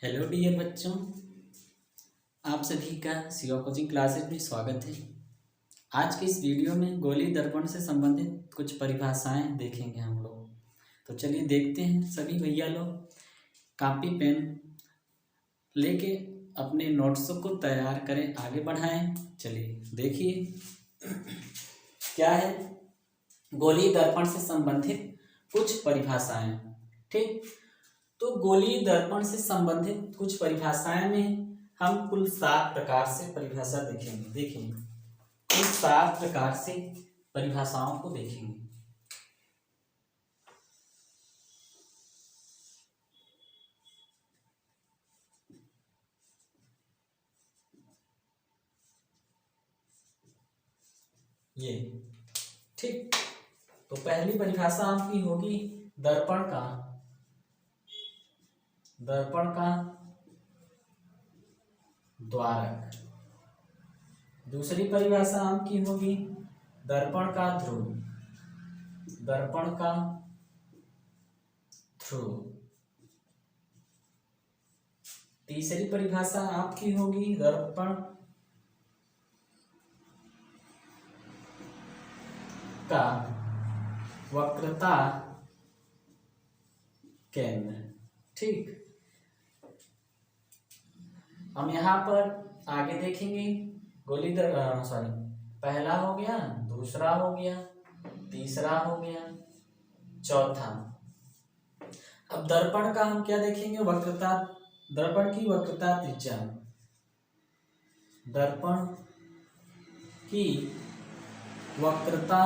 Hello dear बच्चों, आप सभी का शिवा कोचिंग क्लासेज में स्वागत है। आज के इस वीडियो में गोलीय दर्पण से संबंधित कुछ परिभाषाएं देखेंगे हम लोग। तो चलिए देखते हैं। सभी भैया लोग कॉपी पेन लेके अपने नोट्स को तैयार करें, आगे बढ़ाएं। चलिए देखिए क्या है गोलीय दर्पण से संबंधित कुछ परिभाषाएं। ठीक, तो गोलीय दर्पण से संबंधित कुछ परिभाषाएं में हम कुल 7 प्रकार से परिभाषा देखेंगे कुल 7 प्रकार से परिभाषाओं को देखेंगे। ये ठीक, तो पहली परिभाषा आपकी होगी दर्पण का द्वारक। दूसरी परिभाषा आपकी होगी दर्पण का ध्रुव। तीसरी परिभाषा आपकी होगी दर्पण का वक्रता केंद्र। ठीक, हम यहाँ पर आगे देखेंगे पहला हो गया, दूसरा हो गया, तीसरा हो गया, चौथा। अब दर्पण का हम क्या देखेंगे? वक्रता, दर्पण की वक्रता त्रिज्या। दर्पण की वक्रता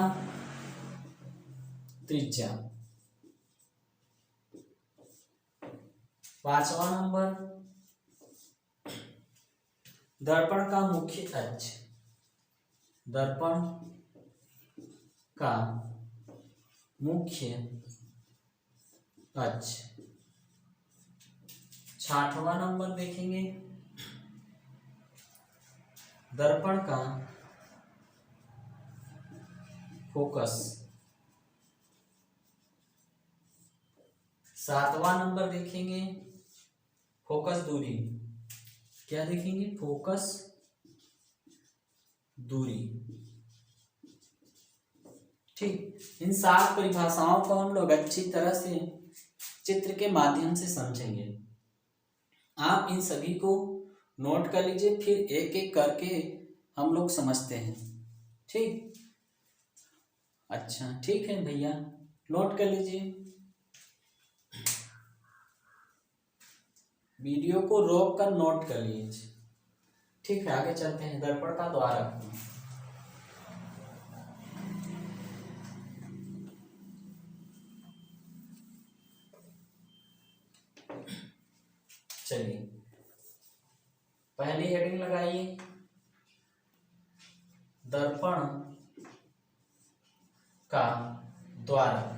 त्रिज्या। पांचवा नंबर दर्पण का मुख्य अक्ष। दर्पण का मुख्य अक्ष। छठवां नंबर देखेंगे दर्पण का फोकस। सातवां नंबर देखेंगे फोकस दूरी। क्या देखेंगे? फोकस दूरी। ठीक, इन 7 परिभाषाओं को हम लोग अच्छी तरह से चित्र के माध्यम से समझेंगे। आप इन सभी को नोट कर लीजिए, फिर एक एक करके हम लोग समझते हैं। ठीक, अच्छा ठीक है भैया, नोट कर लीजिए। वीडियो को रोक कर नोट कर लीजिए। ठीक है, आगे चलते हैं। दर्पण का द्वारक। चलिए पहली हेडिंग लगाइए, दर्पण का द्वारक।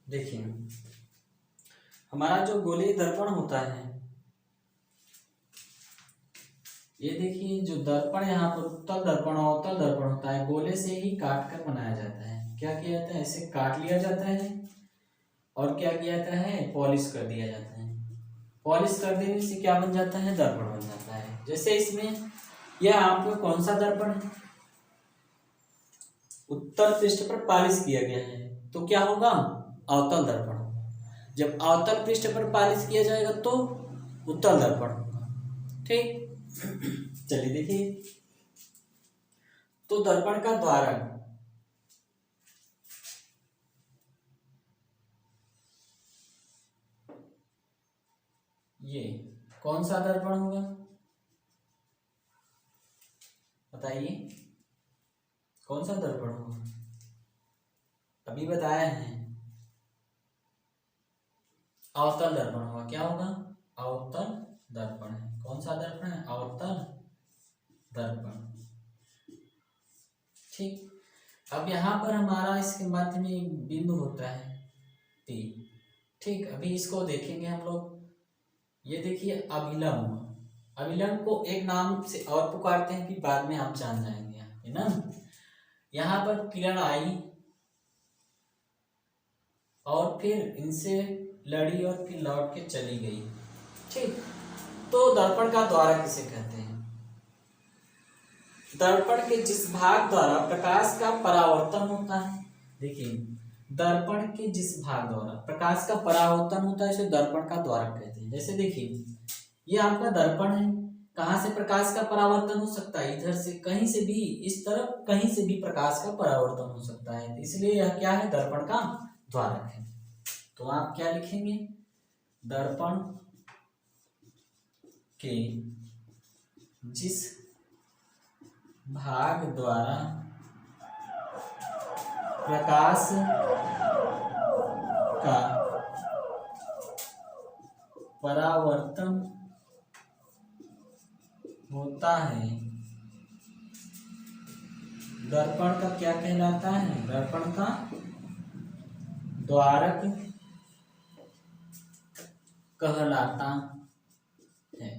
देखिए हमारा जो गोलीय दर्पण होता है, ये देखिए जो दर्पण यहाँ पर उत्तल दर्पण और अवतल दर्पण होता है, गोले से ही काट कर बनाया जाता है। क्या किया जाता है? ऐसे काट लिया जाता है और क्या किया जाता है? पॉलिश कर दिया जाता है। पॉलिश कर देने से क्या बन जाता है? दर्पण बन जाता है। जैसे इसमें यह आपको कौन सा दर्पण है? उत्तल पृष्ठ पर पॉलिश किया गया है, तो क्या होगा? अवतल दर्पण। जब अवतल पृष्ठ पर पॉलिश किया जाएगा तो उत्तल दर्पण। ठीक, चलिए देखिए, तो दर्पण का द्वारक ये कौन सा दर्पण होगा? बताइए कौन सा दर्पण होगा? अभी बताया है अवतल दर्पण होगा। क्या होगा? अवतल दर्पण है। कौन सा दर्पण है? अवतल दर्पण। ठीक, अब यहाँ पर हमारा इसके मध्य में एक बिंदु होता है P। ठीक, अभी इसको देखेंगे हम लोग। ये देखिए अभिलंब। अभिलंब को एक नाम से और पुकारते हैं कि बाद में आप जान जाएंगे, है ना। यहाँ पर किरण आई और फिर इनसे लड़ी और फिर लौट के चली गई। ठीक, तो दर्पण का द्वारक किसे कहते हैं? दर्पण के जिस भाग द्वारा प्रकाश का परावर्तन होता है, देखिए दर्पण के जिस भाग द्वारा प्रकाश का परावर्तन होता है इसे दर्पण का द्वारक कहते हैं। जैसे देखिए ये आपका दर्पण है, कहाँ से प्रकाश का परावर्तन हो सकता है? इधर से, कहीं से भी, इस तरफ कहीं से भी प्रकाश का परावर्तन हो सकता है, इसलिए यह क्या है? दर्पण का द्वारक है। तो आप क्या लिखेंगे? दर्पण के जिस भाग द्वारा प्रकाश का परावर्तन होता है दर्पण का क्या कहलाता है? दर्पण का द्वारक कहलाता है।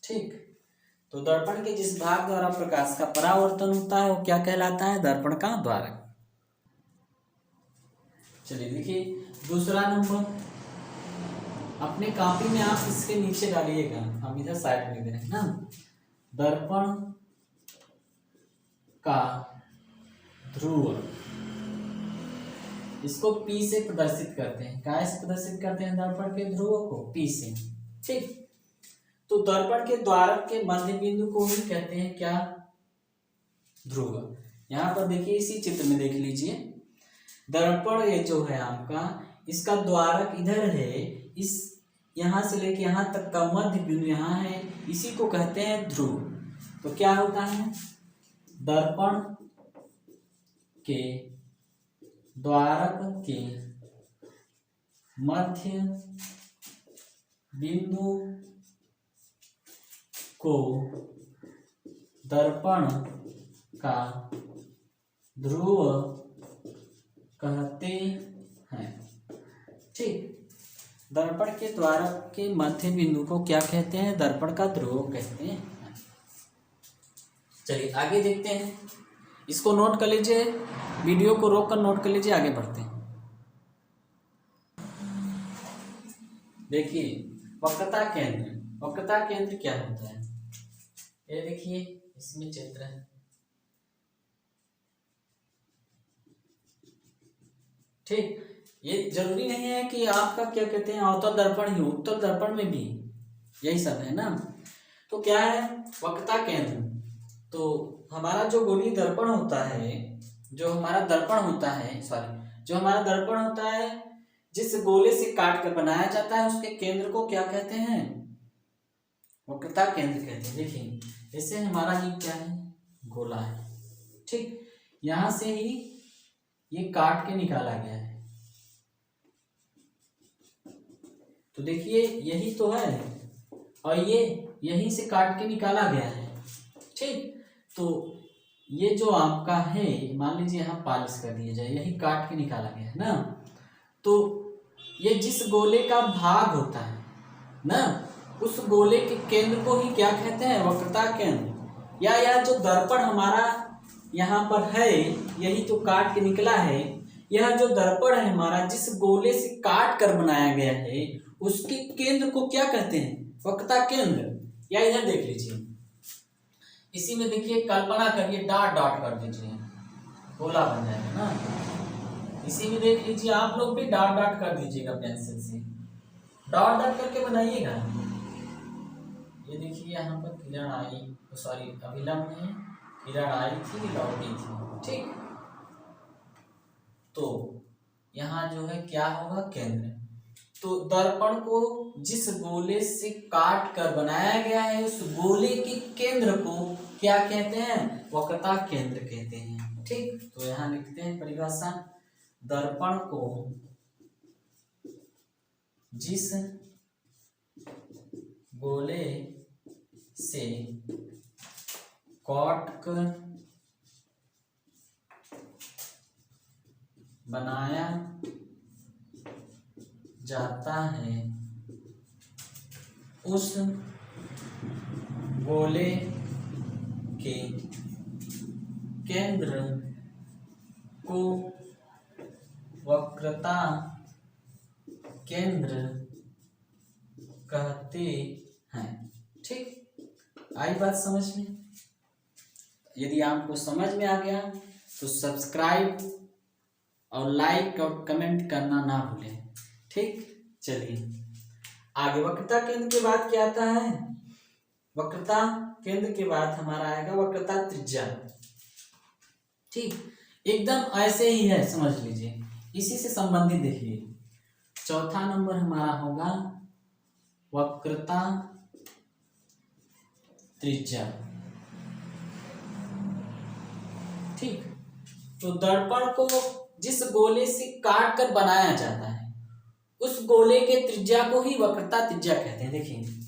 ठीक, तो दर्पण के जिस भाग द्वारा प्रकाश का परावर्तन होता है वो क्या कहलाता है? दर्पण का द्वारक। चलिए देखिए दूसरा नंबर, अपने कॉपी में आप इसके नीचे डालिएगा, हम इधर साइड में दे रहे हैं ना। दर्पण का ध्रुव, इसको P से प्रदर्शित करते हैं। क्या से प्रदर्शित करते हैं दर्पण के ध्रुव को? P से। ठीक, तो दर्पण के द्वारक के मध्य बिंदु को भी कहते हैं क्या? ध्रुव। यहाँ पर देखिए इसी चित्र में देख लीजिए, दर्पण ये जो है आपका, इसका द्वारक इधर है, इस यहाँ से लेके यहाँ तक का मध्य बिंदु यहाँ है, इसी को कहते हैं ध्रुव। तो क्या होता है? दर्पण के द्वारक के मध्य बिंदु को दर्पण का ध्रुव कहते हैं। ठीक, दर्पण के द्वारक के मध्य बिंदु को क्या कहते हैं? दर्पण का ध्रुव कहते हैं। चलिए आगे देखते हैं, इसको नोट कर लीजिए, वीडियो को रोक कर नोट कर लीजिए, आगे बढ़ते हैं। देखिए वक्रता केंद्र, वक्रता केंद्र क्या होता है? ये देखिए इसमें चित्र है। ठीक, ये जरूरी नहीं है कि आपका क्या कहते हैं अवतल दर्पण ही, उत्तल दर्पण में भी यही सब है ना। तो क्या है वक्रता केंद्र? तो हमारा जो गोलीय दर्पण होता है, जो हमारा दर्पण होता है, जो हमारा दर्पण होता है, जिस गोले से काट कर बनाया जाता है उसके केंद्र को क्या कहते हैं? वक्रता केंद्र कहते हैं। देखिए जैसे हमारा ये क्या है? गोला है। ठीक, यहां से ही ये काट के निकाला गया है, तो देखिए यही तो है, और ये यहीं से काट के निकाला गया है। ठीक, तो ये जो आपका है, मान लीजिए यहाँ पॉलिश कर दिया जाए, यही काट के निकाला गया है ना। तो ये जिस गोले का भाग होता है ना, उस गोले के केंद्र को ही क्या कहते हैं? वक्रता केंद्र। या यह जो दर्पण हमारा यहाँ पर है, यही तो काट के निकला है, यह जो दर्पण है हमारा, जिस गोले से काट कर बनाया गया है, उसके केंद्र को क्या कहते हैं? वक्रता केंद्र। या इधर देख लीजिए, इसी में देखिए कल्पना करिए, डॉट डॉट कर दीजिए, गोला बन जाएगा ना। इसी में देख लीजिए, आप लोग भी डॉट डॉट कर दीजिएगा पेंसिल से, डॉट डॉट करके बनाइएगा। ये देखिए यहाँ पर किरण आई, सॉरी अभिलंब है, किरण आई थी लौटी थी। ठीक, तो यहाँ जो है क्या होगा? केंद्र। तो दर्पण को जिस गोले से काट कर बनाया गया है, उस गोले के केंद्र को क्या कहते हैं? वक्रता केंद्र कहते हैं। ठीक, तो यहाँ लिखते हैं परिभाषा, दर्पण को जिस गोले से काट कर बनाया जाता है, उस गोले के केंद्र को वक्रता केंद्र कहते हैं। ठीक, आई बात समझ में? यदि आपको समझ में आ गया तो सब्सक्राइब और लाइक और कमेंट करना ना भूलें। ठीक, चलिए आगे वक्रता केंद्र के बाद क्या आता है? वक्रता केंद्र के बाद हमारा आएगा वक्रता त्रिज्या। ठीक, एकदम ऐसे ही है, समझ लीजिए। इसी से संबंधित देखिए, चौथा नंबर हमारा होगा वक्रता त्रिज्या। ठीक, तो दर्पण को जिस गोले से काट कर बनाया जाता है उस गोले के त्रिज्या को ही वक्रता त्रिज्या कहते हैं। देखिए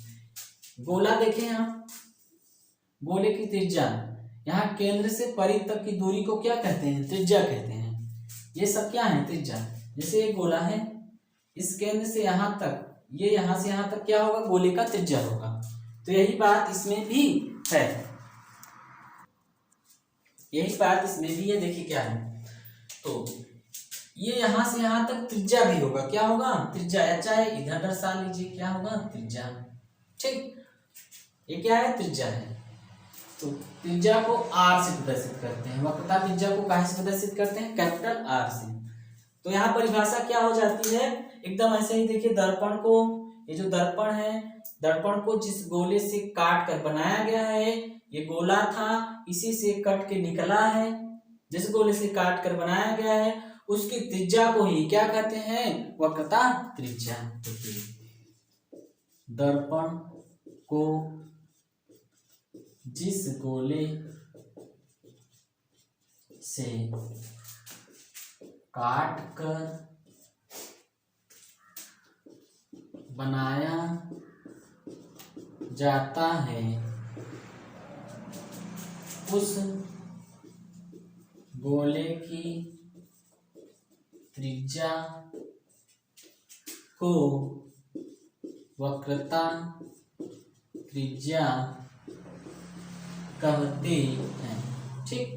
गोला देखें आप, गोले की त्रिज्या, यहाँ केंद्र से परिध तक की दूरी को क्या कहते हैं? त्रिज्या कहते हैं। ये सब क्या है? त्रिज्या। जैसे ये गोला है, इस केंद्र से यहाँ तक, ये यहाँ से यहाँ तक क्या होगा? गोले का त्रिज्या होगा। तो यही बात इसमें भी है, यही बात इसमें भी है। देखिए क्या है, तो ये यहाँ से यहाँ तक त्रिज्या भी होगा। क्या होगा? त्रिज्या, या चाहे इधर दर्शा लीजिए, क्या होगा? त्रिज्या। ठीक, ये क्या है? त्रिज्या है। तो त्रिज्या को आर से प्रदर्शित करते हैं। वक्रता त्रिज्या को कहाँ से प्रदर्शित करते हैं? कैपिटल आर से। तो यहाँ परिभाषा क्या हो जाती है? एकदम ऐसे ही देखिए, दर्पण को, ये जो दर्पण है, दर्पण को जिस गोले से काट कर बनाया गया है, ये गोला था, इसी से कट के निकला है, जिस गोले से काट कर बनाया गया है उसकी त्रिज्या को ही क्या कहते हैं? वक्रता त्रिज्या। दर्पण को जिस गोले से काट कर बनाया जाता है उस गोले की त्रिज्या को वक्रता त्रिज्या कहते हैं। ठीक,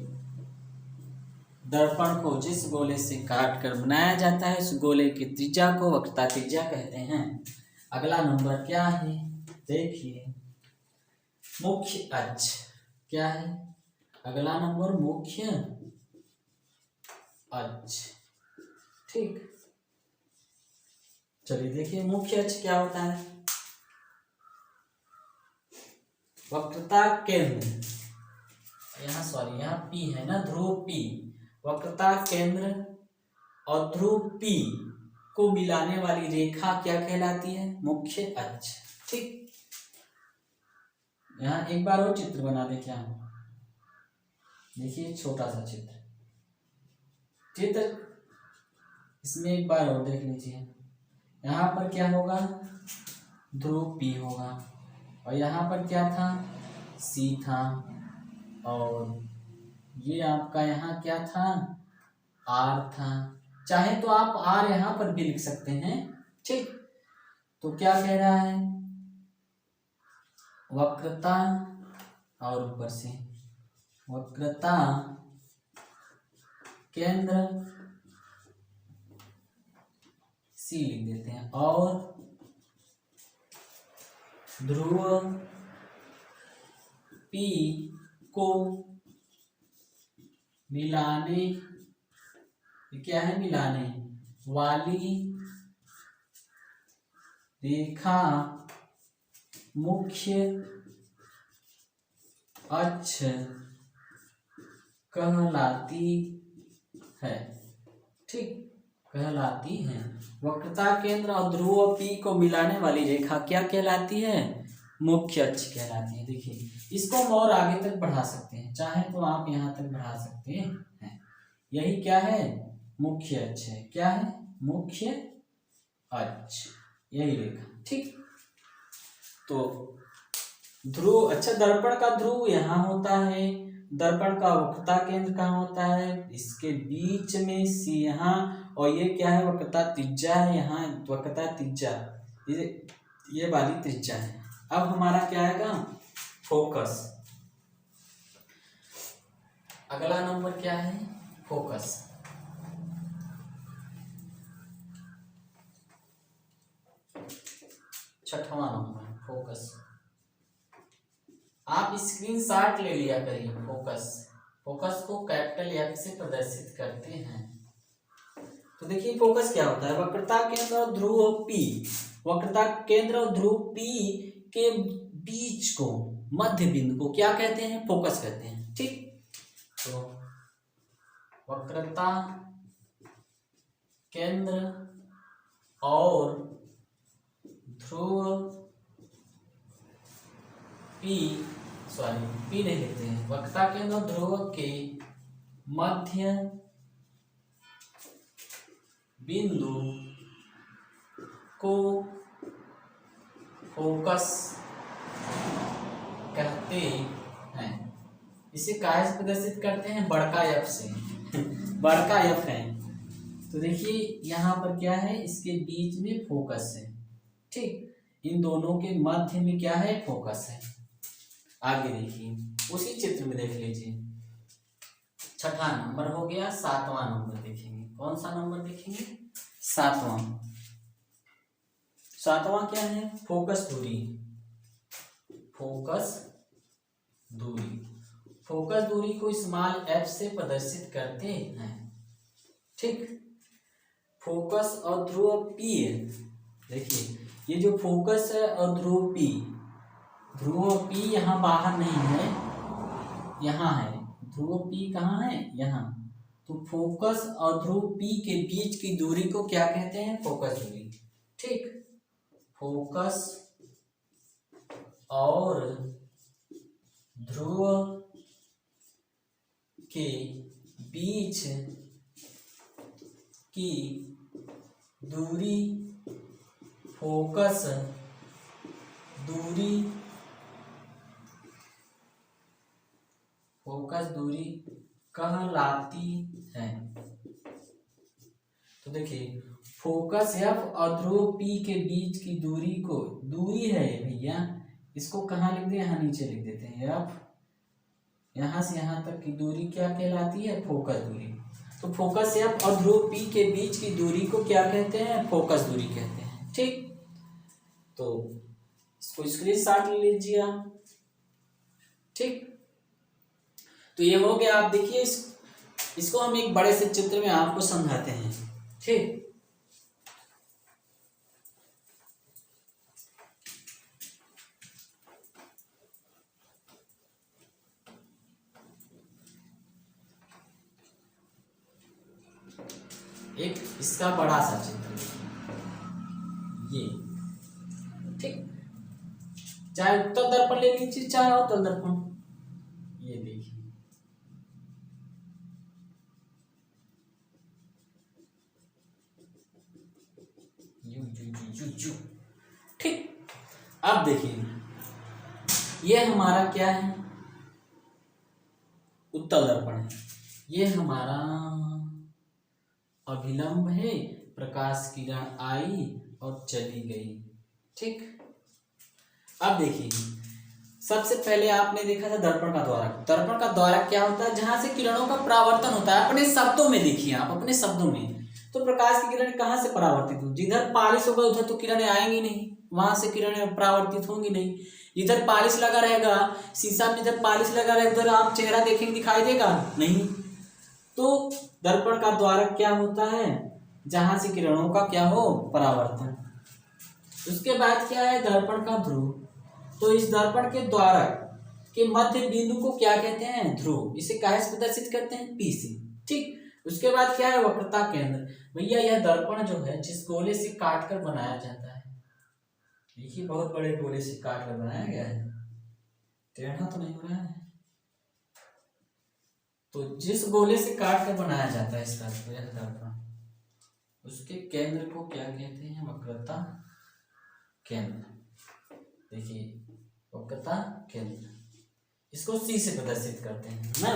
दर्पण को जिस गोले से काट कर बनाया जाता है उस गोले की त्रिज्या को वक्रता त्रिज्या कहते हैं। अगला नंबर क्या है? देखिए मुख्य अक्ष क्या है? अगला नंबर मुख्य अक्ष। ठीक, चलिए देखिए मुख्य अक्ष क्या होता है? वक्रता केंद्र, यहाँ P है ना, ध्रुव P, वक्रता केंद्र और ध्रुव P को मिलाने वाली रेखा क्या कहलाती है? मुख्य अक्ष। ठीक, यहाँ एक बार और चित्र बना दे क्या? देखिए छोटा सा चित्र इसमें एक बार और देख लीजिए। यहाँ पर क्या होगा? ध्रुव P होगा, और यहाँ पर क्या था? C था, और ये आपका यहाँ क्या था? R था। चाहे तो आप R यहाँ पर भी लिख सकते हैं। ठीक, तो क्या कह रहा है? वक्रता, और ऊपर से वक्रता केंद्र C लिख देते हैं, और ध्रुव P को मिलाने, क्या है? मिलाने वाली रेखा मुख्य अक्ष कहलाती है। ठीक, कहलाती है। वक्रता केंद्र और ध्रुव P को मिलाने वाली रेखा क्या कहलाती है? मुख्य अक्ष कहलाती है। देखिए इसको हम और आगे तक बढ़ा सकते हैं, चाहे तो आप यहाँ तक बढ़ा सकते हैं। यही क्या है? मुख्य अक्ष है। क्या है? मुख्य अक्ष, यही रेखा। ठीक, तो ध्रुव, अच्छा दर्पण का ध्रुव यहाँ होता है, दर्पण का वक्रता केंद्र कहाँ होता है? इसके बीच में C यहाँ, और ये क्या है? वक्रता त्रिज्या है यहाँ, वक्रता त्रिज्या, ये वाली त्रिज्या है। अब हमारा क्या आएगा? फोकस। अगला नंबर क्या है? फोकस। स्क्रीनशॉट ले लिया करिए। फोकस को कैपिटल एफ से प्रदर्शित करते हैं। तो देखिए फोकस क्या होता है, वक्रता केंद्र और ध्रुव P, वक्रता केंद्र और ध्रुव P के बीच को, मध्य बिंदु को क्या कहते हैं, फोकस कहते हैं। ठीक, तो वक्रता केंद्र और ध्रुव P नहीं लिखते हैं, वक्रता केंद्र और ध्रुव के मध्य बिंदु को फोकस कहते हैं। इसे काहे से प्रदर्शित करते हैं, बड़का एफ से बड़का एफ है। तो देखिए यहाँ पर क्या है, इसके बीच में फोकस है। ठीक, इन दोनों के मध्य में क्या है, फोकस है। आगे देखिए, उसी चित्र में देख लीजिए, छठा नंबर हो गया, सातवां नंबर देखेंगे। कौन सा नंबर देखेंगे, सातवां क्या है, फोकस दूरी को स्मॉल एफ से प्रदर्शित करते हैं। ठीक, फोकस और ध्रुव P है। देखिए ये जो फोकस है और ध्रुव P यहाँ बाहर नहीं है, यहाँ है। ध्रुव P कहाँ है, यहाँ। तो फोकस और ध्रुव P के बीच की दूरी को क्या कहते हैं, फोकस दूरी। ठीक, फोकस और ध्रुव के बीच की दूरी फोकस दूरी कहलाती है। तो देखिए फोकस एफ और ध्रुव P के बीच की दूरी है भैया, इसको कहाँ लिख दे, यहाँ नीचे लिख देते हैं। एफ, यहाँ से यहाँ तक की दूरी क्या कहलाती है, फोकस दूरी। तो फोकस एफ और ध्रुव P के बीच की दूरी को क्या कहते हैं, फोकस दूरी कहते हैं। ठीक, तो इसको स्क्रीनशॉट ले लीजिए आप। ठीक, तो ये हो गया। आप देखिए इसको हम एक बड़े से चित्र में आपको समझाते हैं। ठीक, एक इसका बड़ा सा चित्र ये। ठीक, चाहे उत्तल दर्पण ले लीजिए, चाहे अवतल दर्पण। ये देखिए, यू। ठीक, अब देखिए ये हमारा क्या है, उत्तल दर्पण है। ये हमारा अभिलंब है, प्रकाश किरण आई और चली गई। ठीक, अब देखिए सबसे पहले आपने देखा था दर्पण का द्वारक। दर्पण का द्वारक क्या होता है, जहां से किरणों का परावर्तन होता है। अपने शब्दों में देखिए आप, अपने शब्दों में। तो प्रकाश की किरण कहां से परावर्तित हो, जिधर पालिश होगा उधर तो किरणें आएंगी नहीं, वहां से किरणें परावर्तित होंगी नहीं। जिधर पालिश लगा रहेगा, शीशा में जिधर पालिश लगा रहेगा उधर आप चेहरा देखेंगे, दिखाई देगा नहीं। तो दर्पण का द्वारक क्या होता है, जहां से किरणों का क्या हो, परावर्तन। उसके बाद क्या है, दर्पण का ध्रुव। तो इस दर्पण के द्वारक के मध्य बिंदु को क्या कहते हैं, ध्रुव। इसे काहे से प्रदर्शित करते हैं, P से। ठीक, उसके बाद क्या है, वक्रता केंद्र। भैया यह दर्पण जो है जिस गोले से काट कर बनाया जाता है, देखिए बहुत बड़े गोले से काट कर बनाया गया है, टेढ़ा तो नहीं हो रहा है। तो जिस गोले से काट कर बनाया जाता है इसका दर्पण, उसके केंद्र को क्या कहते हैं, वक्रता केंद्र। देखिए वक्रता केंद्र, इसको C से प्रदर्शित करते हैं ना।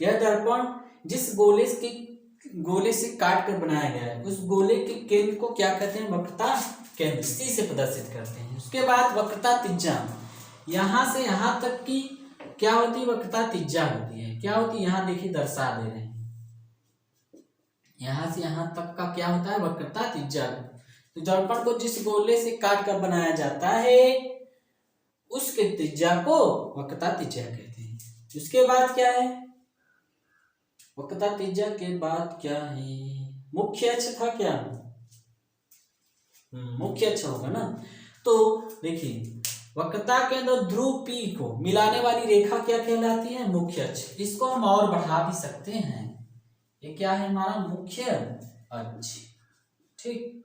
यह दर्पण जिस गोले से काट कर बनाया गया है, उस गोले के केंद्र को क्या कहते हैं, वक्रता केंद्र। C से प्रदर्शित करते हैं। उसके बाद वक्रता त्रिज्या, यहाँ से यहाँ तक की क्या होती है, वक्रता त्रिज्या होती है। क्या होती है, यहाँ देखिए दर्शा दे रहे हैं, यहाँ से यहाँ तक का क्या होता है, वक्रता त्रिज्या। तो दर्पण को जिस गोले से काट कर बनाया जाता है उसके त्रिज्या को वक्रता त्रिज्या कहते हैं। उसके बाद क्या है, वक्रता त्रिज्या के बाद क्या है, मुख्य अक्ष था क्या, मुख्य अक्ष होगा ना। तो देखिए वक्रता के अंदर ध्रुव P को मिलाने वाली रेखा क्या कहलाती है, मुख्य अक्ष। इसको हम और बढ़ा भी सकते हैं, ये क्या है हमारा मुख्य अक्ष, ठीक,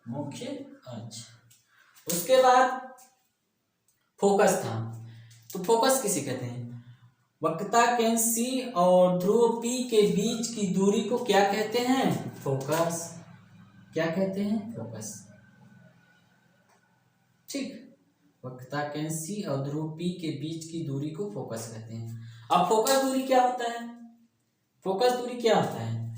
मुख्य अक्ष। उसके बाद फोकस था, तो फोकस किसे कहते हैं, वक्रता केंद्र C और ध्रुव P के बीच की दूरी को क्या कहते हैं, फोकस। क्या कहते हैं, फोकस, ठीक। वक्रता केंद्र C और ध्रुव P के बीच की दूरी को फोकस कहते हैं। अब फोकस दूरी क्या होता है, फोकस दूरी क्या होता है,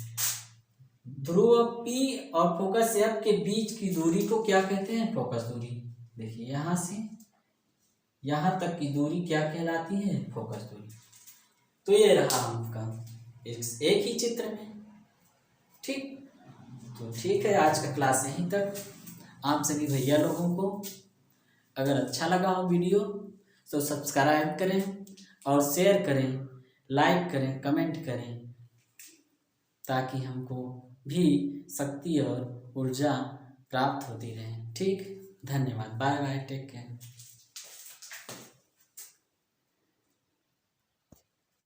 ध्रुव P और फोकस F के बीच की दूरी को क्या कहते हैं, फोकस दूरी। देखिए यहां से यहां तक की दूरी क्या कहलाती है, फोकस दूरी। तो ये रहा आपका एक ही चित्र में, ठीक। तो ठीक है, आज का क्लास यहीं तक। आप सभी भैया लोगों को अगर अच्छा लगा हो वीडियो तो सब्सक्राइब करें और शेयर करें, लाइक करें, कमेंट करें, ताकि हमको भी शक्ति और ऊर्जा प्राप्त होती रहे, ठीक। धन्यवाद, बाय बाय, टेक केयर।